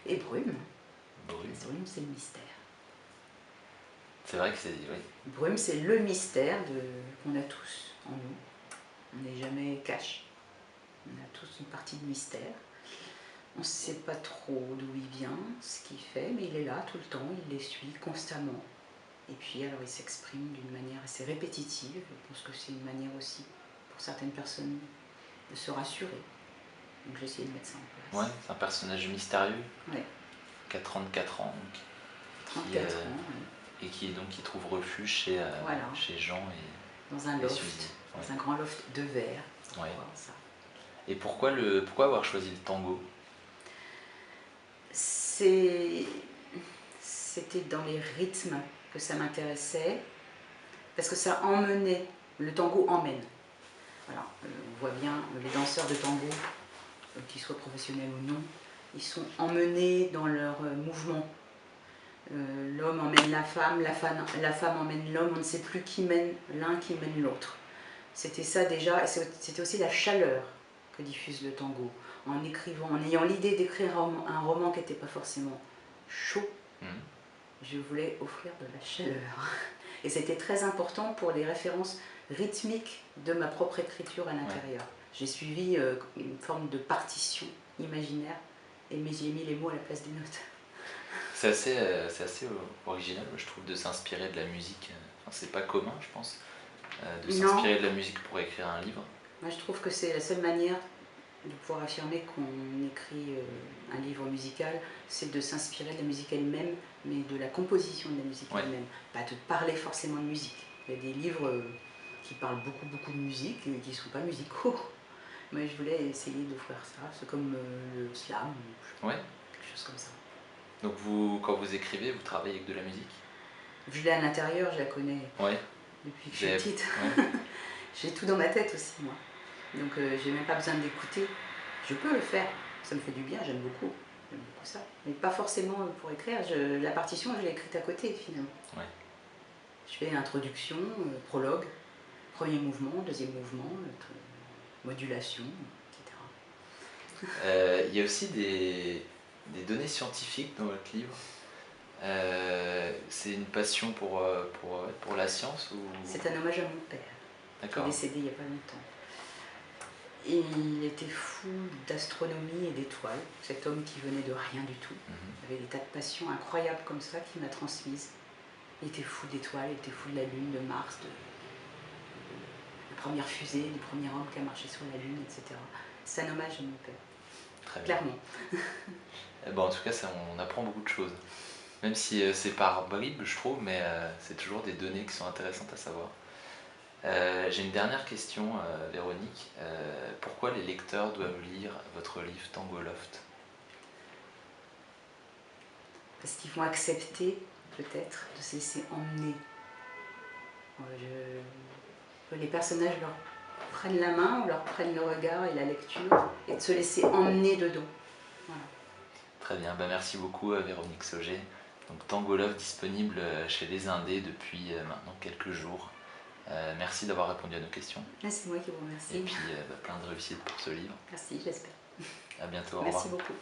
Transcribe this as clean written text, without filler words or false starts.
Et Brume. Brume. Brume, c'est le mystère. C'est vrai que c'est... Oui. Brume, c'est le mystère qu'on a tous en nous. On n'est jamais cash. On a tous une partie de mystère. On ne sait pas trop d'où il vient, ce qu'il fait, mais il est là tout le temps, il les suit constamment. Et puis alors il s'exprime d'une manière assez répétitive. Je pense que c'est une manière aussi pour certaines personnes de se rassurer. Donc j'ai essayé de mettre ça en place. Ouais, c'est un personnage mystérieux. Ouais. Qui a 34 ans. 34 ans. Et qui trouve refuge chez, voilà. chez Jean et dans un loft, ouais. Dans un grand loft de verre. Ouais. Ça. Et pourquoi avoir choisi le tango? C'était dans les rythmes que ça m'intéressait, parce que ça emmenait, le tango emmène. Alors, on voit bien les danseurs de tango, qu'ils soient professionnels ou non, ils sont emmenés dans leurs mouvements. L'homme emmène la femme emmène l'homme, on ne sait plus qui mène l'un, qui mène l'autre. C'était ça déjà, et c'était aussi la chaleur que diffuse le tango. En écrivant, en ayant l'idée d'écrire un roman qui n'était pas forcément chaud, je voulais offrir de la chaleur. Et c'était très important pour les références rythmiques de ma propre écriture à l'intérieur. Ouais. J'ai suivi une forme de partition imaginaire, et j'ai mis les mots à la place des notes. C'est assez original, je trouve, de s'inspirer de la musique. Enfin, c'est pas commun, je pense, de s'inspirer de la musique pour écrire un livre. Moi, je trouve que c'est la seule manière de pouvoir affirmer qu'on écrit un livre musical, c'est de s'inspirer de la musique elle-même, mais de la composition de la musique elle-même. Pas de parler forcément de musique. Il y a des livres qui parlent beaucoup de musique et qui ne sont pas musicaux. Mais je voulais essayer d'offrir ça. C'est comme le slam, quelque chose comme ça. Donc quand vous écrivez, vous travaillez avec de la musique? Je l'ai à l'intérieur, je la connais depuis que je suis petite. J'ai tout dans ma tête aussi, moi. Donc j'ai même pas besoin d'écouter. Je peux le faire, ça me fait du bien, j'aime beaucoup ça. Mais pas forcément pour écrire, la partition je l'ai écrite à côté finalement. Ouais. Je fais introduction, prologue, premier mouvement, deuxième mouvement, modulation, etc. Il y a aussi des données scientifiques dans votre livre. C'est une passion pour la science ou... C'est un hommage à mon père, qui est décédé il n'y a pas longtemps. Et il était fou d'astronomie et d'étoiles, cet homme qui venait de rien du tout. Il avait des tas de passions incroyables comme ça qu'il m'a transmises. Il était fou d'étoiles, il était fou de la Lune, de Mars, de la première fusée, du premier homme qui a marché sur la Lune, etc. C'est un hommage à mon père. Très clairement. Bon, en tout cas, on apprend beaucoup de choses. Même si c'est par bribes, je trouve, mais c'est toujours des données qui sont intéressantes à savoir. J'ai une dernière question, Véronique. Pourquoi les lecteurs doivent lire votre livre Tango Loft? Parce qu'ils vont accepter, peut-être, de se laisser emmener. Les personnages leur prennent la main ou leur prennent le regard et la lecture, et de se laisser emmener dedans. Voilà. Très bien, merci beaucoup Véronique Sauger. Donc Tango Loft disponible chez Les Indés depuis maintenant quelques jours. Merci d'avoir répondu à nos questions. C'est moi qui vous remercie. Et puis plein de réussite pour ce livre. Merci, j'espère. À bientôt, au revoir. Merci beaucoup.